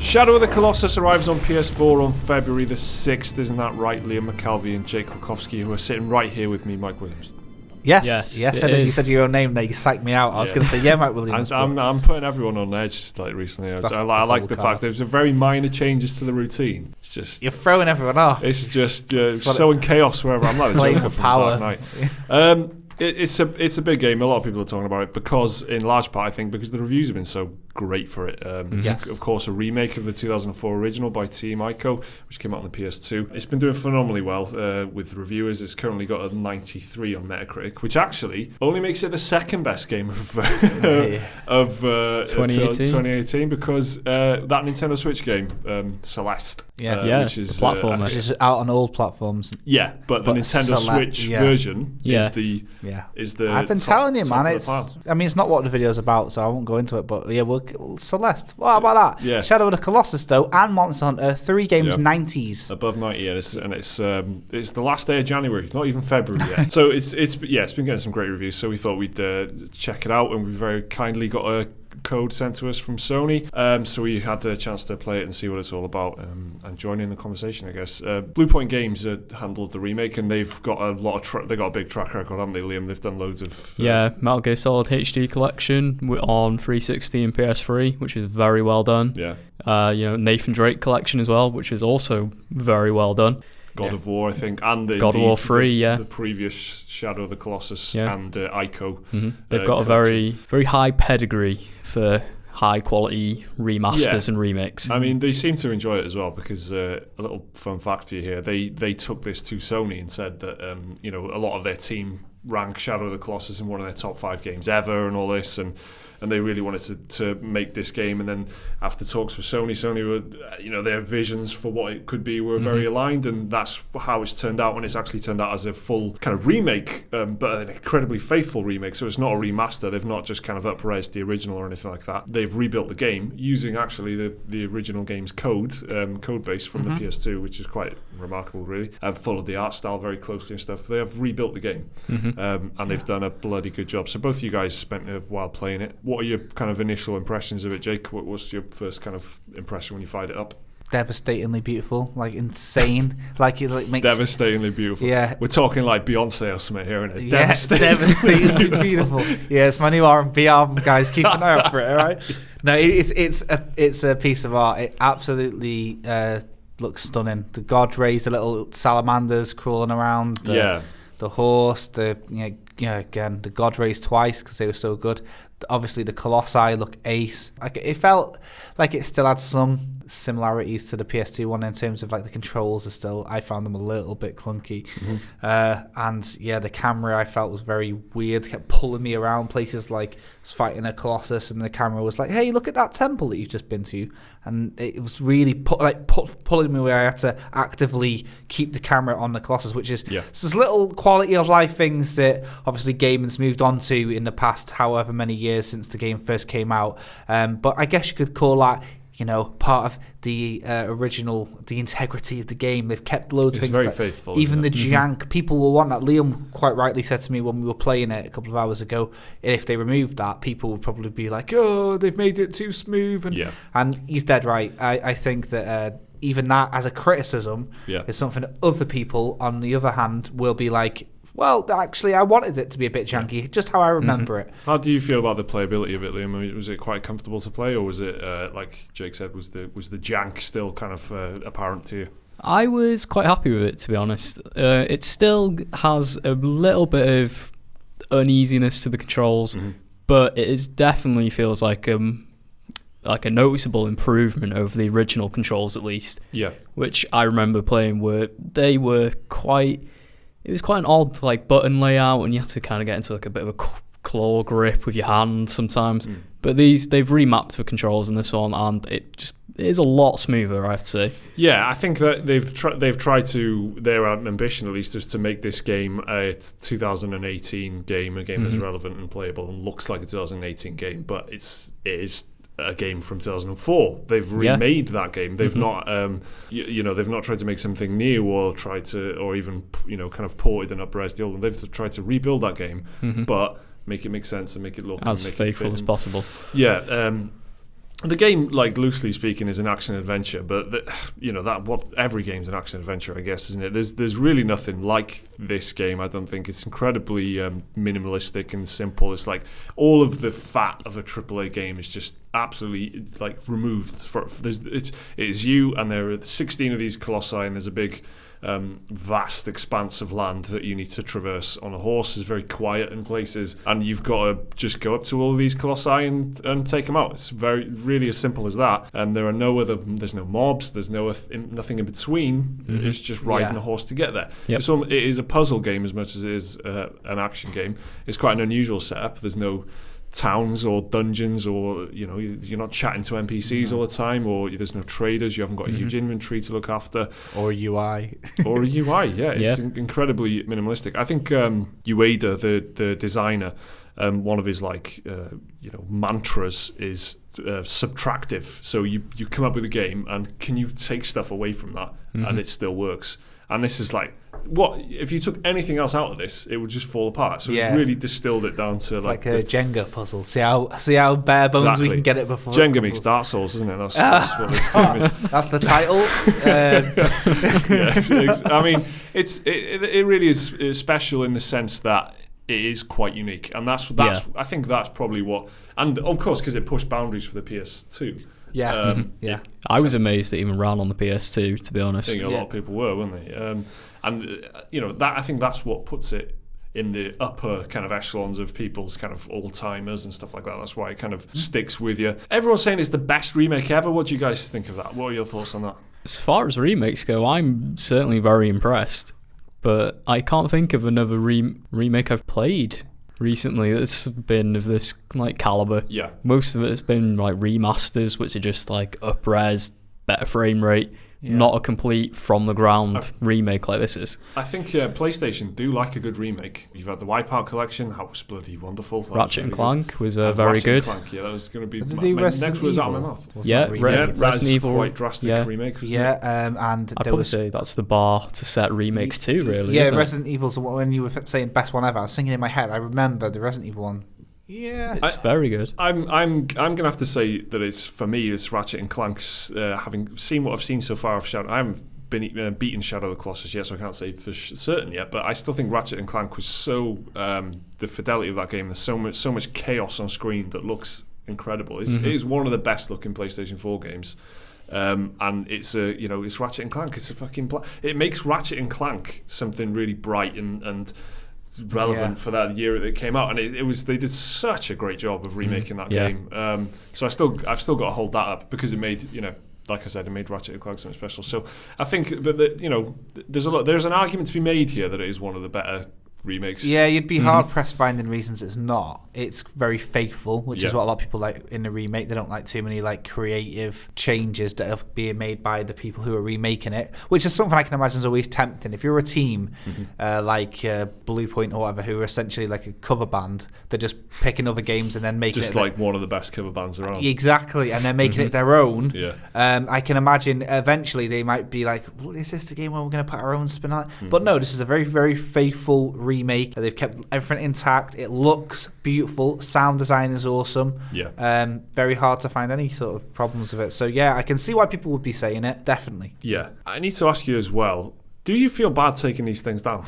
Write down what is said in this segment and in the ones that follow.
Shadow of the Colossus arrives on PS4 on February the 6th, isn't that right? Liam McKelvey and Jake Kulkowski, who are sitting right here with me, Mike Williams. Yes. As you said your own name there, you psyched me out. I was going to say, Mike Williams. I'm putting everyone on edge recently. I like the fact there's a very minor changes to the routine. It's just you're throwing everyone off. It's just sowing chaos wherever. I'm like a Joker from Dark Knight. It's a big game. A lot of people are talking about it because, in large part, I think, because the reviews have been so great for it. It's, of course, a remake of the 2004 original by Team Ico, which came out on the PS2. It's been doing phenomenally well with reviewers. It's currently got a 93 on Metacritic, which actually only makes it the second best game of 2018 because that Nintendo Switch game, Celeste, which is platform, which is out on all platforms. Yeah, but the Nintendo Switch version is the. I've been telling you, man. It's not what the video's about, so I won't go into it. But Celeste. What about that? Yeah. Shadow of the Colossus, though, and Monster Hunter, 3 games 90s, above 90, and it's the last day of January, not even February yet. So it's been getting some great reviews. So we thought we'd check it out, and we very kindly got a code sent to us from Sony, so we had the chance to play it and see what it's all about, and join in the conversation, I guess. Bluepoint Games handled the remake, and they've got a lot of they've got a big track record, haven't they, Liam? They've done loads of Metal Gear Solid HD collection on 360 and PS3, which is very well done. Nathan Drake collection as well, which is also very well done. God of War, I think, and the God of War 3, the previous Shadow of the Colossus and Ico. Mm-hmm. They've got a very, very high pedigree for high quality remasters and remakes. I mean, they seem to enjoy it as well because a little fun fact for you here: they took this to Sony and said that a lot of their team rank Shadow of the Colossus in one of their top 5 games ever, and all this, and they really wanted to make this game. And then after talks with Sony were, their visions for what it could be were very aligned, and that's how it's turned out. And it's actually turned out as a full kind of remake, but an incredibly faithful remake. So it's not a remaster. They've not just kind of up-resed the original or anything like that. They've rebuilt the game using actually the original game's code base from the PS2, which is quite remarkable, really. I've followed the art style very closely and stuff. They have rebuilt the game, and they've done a bloody good job. So both of you guys spent a while playing it. What are your kind of initial impressions of it, Jake? What was your first kind of impression when you fired it up? Devastatingly beautiful, like insane, like it makes devastatingly beautiful. Yeah, we're talking like Beyonce or something here, isn't it? Yeah, devastatingly beautiful. Yeah, it's my new R&B album, guys. Keep an eye out for it. All right. No, it's a piece of art. It absolutely looks stunning. The god rays, the little salamanders crawling around. The horse. Again, the god rays twice because they were so good. Obviously, the Colossi look ace. Like, it felt like it still had some similarities to the PS2 one in terms of like the controls are still. I found them a little bit clunky, and the camera I felt was very weird. It kept pulling me around places, like I was fighting a Colossus, and the camera was like, "Hey, look at that temple that you've just been to," and it was really pulling me where I had to actively keep the camera on the Colossus, which is there's little quality of life things that obviously gaming's moved on to in the past, however many years since the game first came out. But I guess you could call that, part of the original, the integrity of the game. They've kept loads of things. It's very faithful. Even the jank, people will want that. Liam quite rightly said to me when we were playing it a couple of hours ago, if they removed that, people would probably be like, "Oh, they've made it too smooth." And he's dead right. I think that even that as a criticism is something that other people, on the other hand, will be like, well, actually, I wanted it to be a bit janky, just how I remember it. How do you feel about the playability of it, Liam? I mean, was it quite comfortable to play, or was it, like Jake said, was the jank still kind of apparent to you? I was quite happy with it, to be honest. It still has a little bit of uneasiness to the controls, but it definitely feels like a noticeable improvement over the original controls, at least. Yeah. Which I remember playing it was quite an odd button layout, and you had to kind of get into a bit of a claw grip with your hand sometimes. But they've remapped the controls in this one, and it is a lot smoother, I have to say. Yeah, I think that they've tried to, their ambition at least is to make this game a 2018 game, a game that's relevant and playable and looks like a 2018 game, but it is a game from 2004. They've remade that game. They've not, they've not tried to make something new or even kind of ported and up-res the old one. They've tried to rebuild that game, but make it make sense and make it look as faithful as possible. Yeah. The game, like loosely speaking, is an action adventure, but what every game's an action adventure, I guess, isn't it? There's really nothing like this game. I don't think it's incredibly minimalistic and simple. It's like all of the fat of a AAA game is just absolutely like removed. It is you, and there are 16 of these colossi, and there's a big vast expanse of land that you need to traverse on a horse. It's very quiet in places, and you've got to just go up to all of these colossi and take them out. It's really as simple as that. And there's no mobs, there's nothing in between. It's just riding a horse to get there. Yep. It is a puzzle game as much as it is an action game. It's quite an unusual setup. There's no towns or dungeons, or you're not chatting to NPCs all the time, or there's no traders. You haven't got a huge inventory to look after, or UI. Yeah, it's incredibly minimalistic. I think Ueda, the designer, one of his mantras is subtractive. So you come up with a game, and can you take stuff away from that, and it still works. And this is like, what if you took anything else out of this, it would just fall apart. So it's really distilled it down to like a Jenga puzzle. See how bare bones we can get it before. Jenga meets Dark Souls, isn't it? That's what this game is. That's the title. I mean, it really is special in the sense that it is quite unique, and that's I think that's probably what. And of course, because it pushed boundaries for the PS2. I was amazed it even ran on the PS2, to be honest. I think a lot of people were, weren't they? I think that's what puts it in the upper kind of echelons of people's kind of all-timers and stuff like that. That's why it kind of sticks with you. Everyone's saying it's the best remake ever. What do you guys think of that? What are your thoughts on that? As far as remakes go, I'm certainly very impressed, but I can't think of another remake I've played recently that's been of this like caliber. Yeah, most of it has been like remasters, which are just like up-res, better frame rate, not a complete from the ground remake like this is. I think PlayStation do like a good remake. You've had the Wipeout collection, that was bloody wonderful. Ratchet and Clank was very good. Clank, that was going to be next words out of my mouth. Resident Evil, quite drastic remake, wasn't it? And I'd probably say that's the bar to set remakes too, really. Yeah, Resident Evil. So when you were saying best one ever, I was thinking in my head. I remember the Resident Evil one. Yeah, it's very good. I'm gonna have to say that it's Ratchet and Clank's. Having seen what I've seen so far of Shadow, I haven't been beaten Shadow of the Colossus yet, so I can't say for certain yet. But I still think Ratchet and Clank was so the fidelity of that game. There's so much chaos on screen that looks incredible. It is one of the best looking PlayStation 4 games. And it's it's Ratchet and Clank. It's a fucking it makes Ratchet and Clank something really bright and relevant for that year that it came out, and they did such a great job of remaking that game. So I've still got to hold that up because it made like I said, it made Ratchet and Clank something special. So I think, there's an argument to be made here that it is one of the better remakes. Yeah, you'd be hard pressed finding reasons it's not. It's very faithful, which is what a lot of people like in the remake. They don't like too many like creative changes that are being made by the people who are remaking it, which is something I can imagine is always tempting. If you're a team like Bluepoint or whatever, who are essentially like a cover band, they're just picking other games and then making just it like one of the best cover bands around. Exactly, and they're making it their own. Yeah. I can imagine eventually they might be like, well, is this the game where we're going to put our own spin on it? But no, this is a very, very faithful remake. They've kept everything intact. It looks beautiful. Sound design is awesome. Yeah. Very hard to find any sort of problems with it. So yeah, I can see why people would be saying it. Definitely. Yeah. I need to ask you as well. Do you feel bad taking these things down?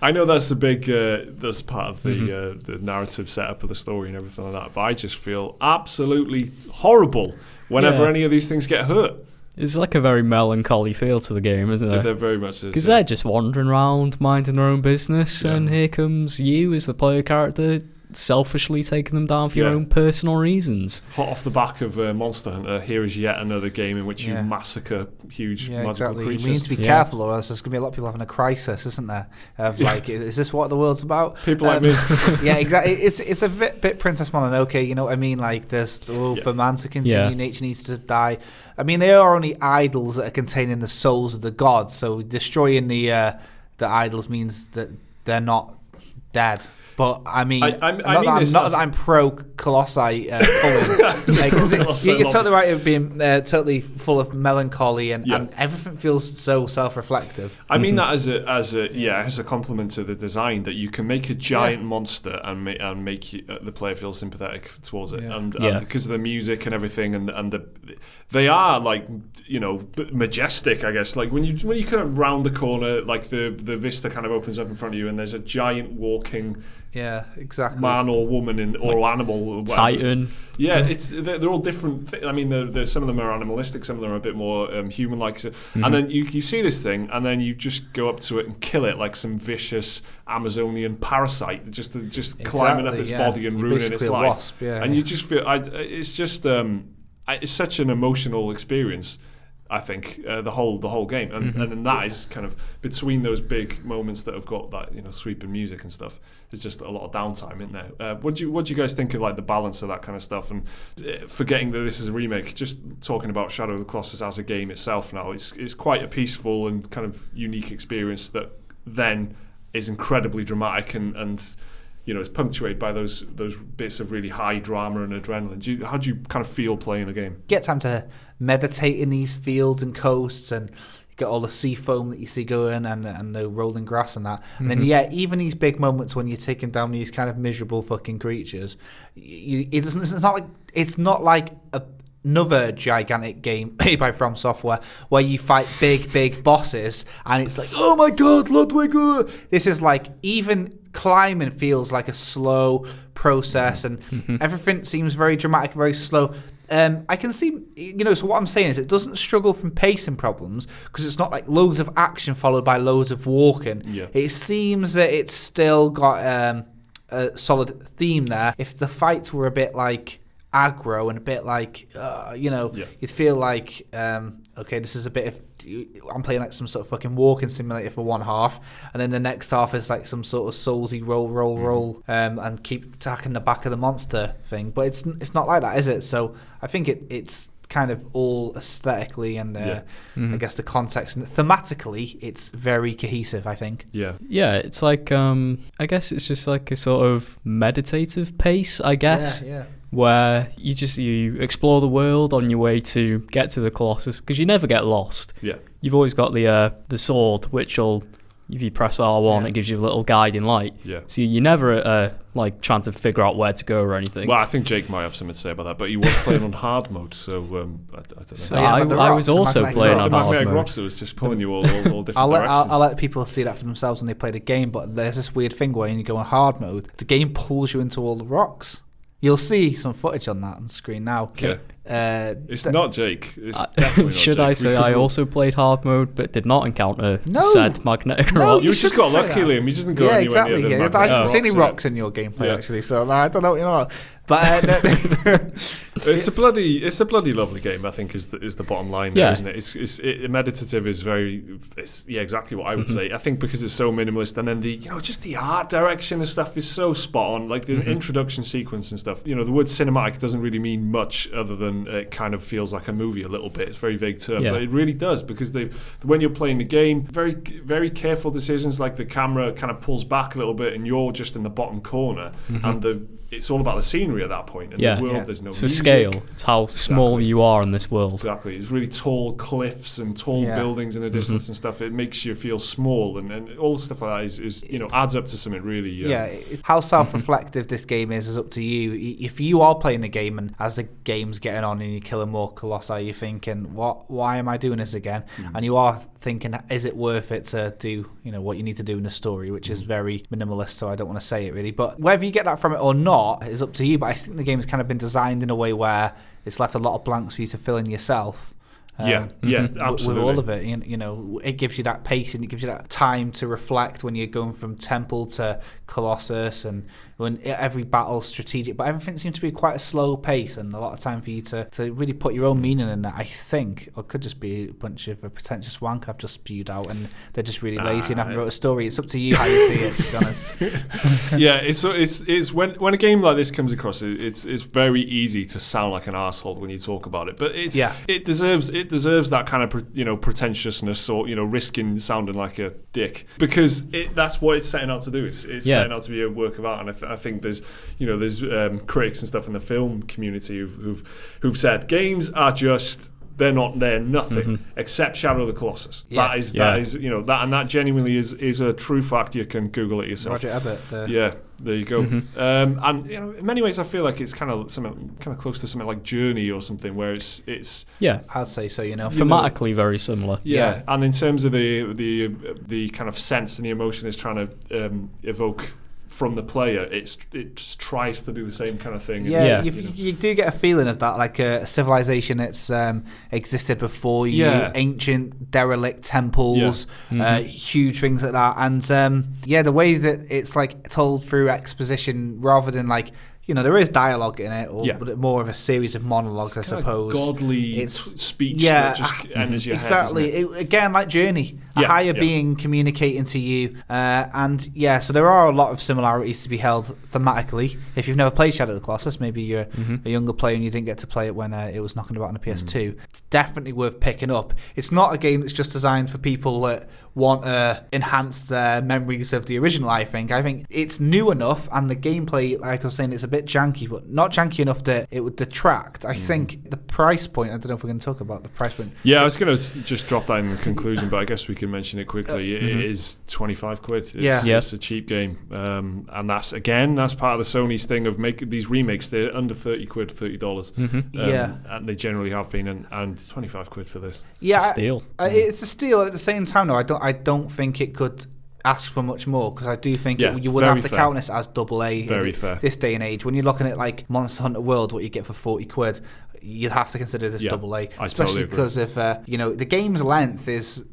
I know that's a big, that's part of the narrative setup of the story and everything like that. But I just feel absolutely horrible whenever any of these things get hurt. It's like a very melancholy feel to the game, isn't it? They're very much because they're just wandering around, minding their own business, and here comes you as the player character, selfishly taking them down for your own personal reasons. Hot off the back of Monster Hunter, here is yet another game in which you massacre huge magical creatures. We need to be careful, or else there's going to be a lot of people having a crisis, isn't there? Of like, is this what the world's about? People like me. Yeah, exactly. It's a bit Princess Mononoke, you know what I mean? Like, there's for man to continue, nature needs to die. I mean, they are only idols that are containing the souls of the gods, so destroying the idols means that they're not dead. But I mean, I not mean that I'm pro Colossi pulling, because you're totally right. It being totally full of melancholy and everything feels so self-reflective. I mean that as a compliment to the design, that you can make a giant monster and make the player feel sympathetic towards it, and because of the music and everything, and they are like, you know, majestic, I guess. Like when you kind of round the corner, like the vista kind of opens up in front of you, and there's a giant walking. Yeah, exactly. Man or woman or animal or whatever. Titan. Yeah, they're all different. I mean, some of them are animalistic, some of them are a bit more human-like. And then you see this thing, and then you just go up to it and kill it like some vicious Amazonian parasite, just climbing up its body and ruining its life. Wasp, and you just feel it's just it's such an emotional experience. I think the whole game, and then that is kind of between those big moments that have got that, you know, sweeping music and stuff. There's just a lot of downtime in there. What do you guys think of like the balance of that kind of stuff? And forgetting that this is a remake, just talking about Shadow of the Colossus as a game itself now, it's quite a peaceful and kind of unique experience that then is incredibly dramatic and you know, it's punctuated by those bits of really high drama and adrenaline. How do you kind of feel playing a game? Get time to meditate in these fields and coasts, and you get all the sea foam that you see going, and the rolling grass and that. And then even these big moments when you're taking down these kind of miserable fucking creatures, it's not like another gigantic game made by From Software where you fight big bosses and it's like, oh my god, Ludwig. This is like, even climbing feels like a slow process, and everything seems very dramatic, very slow. I can see, you know, so what I'm saying is it doesn't struggle from pacing problems, because it's not like loads of action followed by loads of walking. It seems that it's still got a solid theme there. If the fights were a bit like aggro and a bit like, you'd feel like, okay, this is a bit of, I'm playing like some sort of fucking walking simulator for one half, and then the next half is like some sort of soulsy roll, and keep attacking the back of the monster thing. But it's not like that, is it? So I think it's kind of all aesthetically and I guess the context and thematically, it's very cohesive, I think. Yeah, it's like I guess it's just like a sort of meditative pace, I guess. Yeah. Where you explore the world on your way to get to the Colossus, because you never get lost. You've always got the sword, which will, if you press R1, it gives you a little guiding light. So you're never like trying to figure out where to go or anything. Well, I think Jake might have something to say about that, but he was playing on hard mode, so I don't know. So I was also playing on hard mode. Rocks, it was just pulling you all different directions. I'll let people see that for themselves when they play the game, but there's this weird thing where when you go on hard mode, the game pulls you into all the rocks. You'll see some footage on that on screen now. Okay. It's not Jake. It's definitely not should Jake. I say I also played hard mode, but did not encounter said magnetic rock? You just got lucky, Liam. You just didn't go anywhere near the magnetic I didn't see any rocks rocks in your gameplay, actually, so I don't know what you know. But it's a bloody lovely game, I think, is the bottom line there, isn't it? It's meditative is exactly what I would say. I think because it's so minimalist, and then just the art direction and stuff is so spot on, like the introduction sequence and stuff. You know, the word cinematic doesn't really mean much other than it kind of feels like a movie a little bit. It's a very vague term, but it really does, because when you're playing the game, very, very careful decisions, like the camera kind of pulls back a little bit and you're just in the bottom corner, and it's all about the scenery at that point. And the world, there's no music. It's for scale. It's how small you are in this world. Exactly. It's really tall cliffs and tall buildings in the distance and stuff. It makes you feel small, and all stuff like that is adds up to something really. How self-reflective this game is up to you. If you are playing the game and as the game's getting on and you're killing more Colossi, you're thinking, why am I doing this again? And you are thinking, is it worth it to do what you need to do in the story, which is very minimalist, so I don't want to say it really. But whether you get that from it or not is up to you. But I think the game's kind of been designed in a way where it's left a lot of blanks for you to fill in yourself. Absolutely. With all of it, it gives you that pacing, it gives you that time to reflect when you're going from Temple to Colossus, and when every battle's strategic, but everything seems to be quite a slow pace and a lot of time for you to really put your own meaning in that, I think. Or it could just be a bunch of a pretentious wank I've just spewed out, and they're just really lazy and haven't wrote a story. It's up to you how you see it, to be honest. It's when a game like this comes across, it's very easy to sound like an arsehole when you talk about it, but it deserves deserves that kind of pretentiousness or risking sounding like a dick, because that's what it's setting out to do. It's setting out to be a work of art, and I think there's critics and stuff in the film community who've said games are just. They're nothing except Shadow of the Colossus. Yeah. That is and that genuinely is a true fact. You can Google it yourself. Roger Ebert. Yeah, there you go. And in many ways, I feel like it's kind of close to something like Journey or something, where it's I'd say so. Thematically very similar. Yeah, and in terms of the kind of sense and the emotion it's trying to evoke from the player, it just tries to do the same kind of thing. You do get a feeling of that, like a civilization that's existed before you, ancient derelict temples, huge things like that, and the way that it's like told through exposition rather than like. There is dialogue in it, but more of a series of monologues, I suppose. Godly speech that just enters your head. Exactly. Again, like Journey, a higher being communicating to you. So there are a lot of similarities to be held thematically. If you've never played Shadow of the Colossus, maybe you're a younger player and you didn't get to play it when it was knocking about on the PS2. It's definitely worth picking up. It's not a game that's just designed for people that want to enhance their memories of the original, I think. I think it's new enough, and the gameplay, like I was saying, it's a bit janky, but not janky enough that it would detract. I think the price point, I don't know if we're going to talk about the price point. Yeah, I was going to just drop that in the conclusion, but I guess we can mention it quickly. It is 25 quid. It's a cheap game. And that's part of the Sony's thing of making these remakes. They're under 30 quid, $30. And they generally have been, and 25 quid for this. Yeah, it's a steal. It's a steal. At the same time, though, I don't think it could ask for much more, because I do think you would have to count this as AA this day and age. When you're looking at like Monster Hunter World, what you get for 40 quid, you'd have to consider this AA, especially because of the game's length is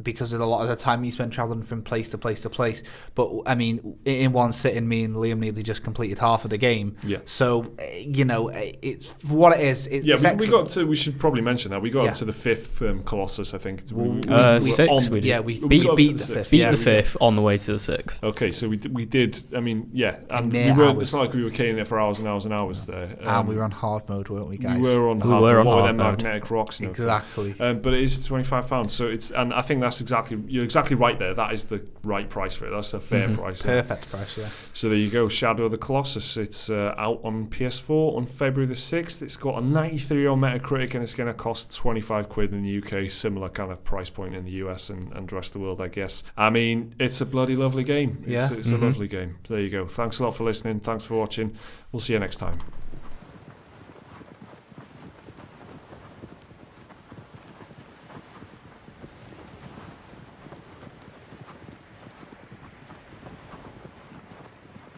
because of a lot of the time you spend traveling from place to place to place. But I mean, in one sitting, me and Liam nearly just completed half of the game. Yeah. So it's for what it is. We should probably mention that we got up to the 5th Colossus, I think. 6th. We beat the 5th. Beat the 5th on the way to the 6th. Okay, so we did. I mean, and we weren't. It's not like we were killing it for hours and hours and hours there. And we were on hard mode, weren't we, guys? We were on hard mode. What with them magnetic rocks? Exactly. But it is £25. So and I think you're exactly right there. That is the right price for it. That's a fair price. Perfect price, yeah. So there you go, Shadow of the Colossus. It's out on PS4 on February the 6th. It's got a 93 on Metacritic, and it's going to cost 25 quid in the UK. Similar kind of price point in the US and the rest of the world, I guess. I mean, it's a bloody lovely game. It's a lovely game. There you go. Thanks a lot for listening. Thanks for watching. We'll see you next time.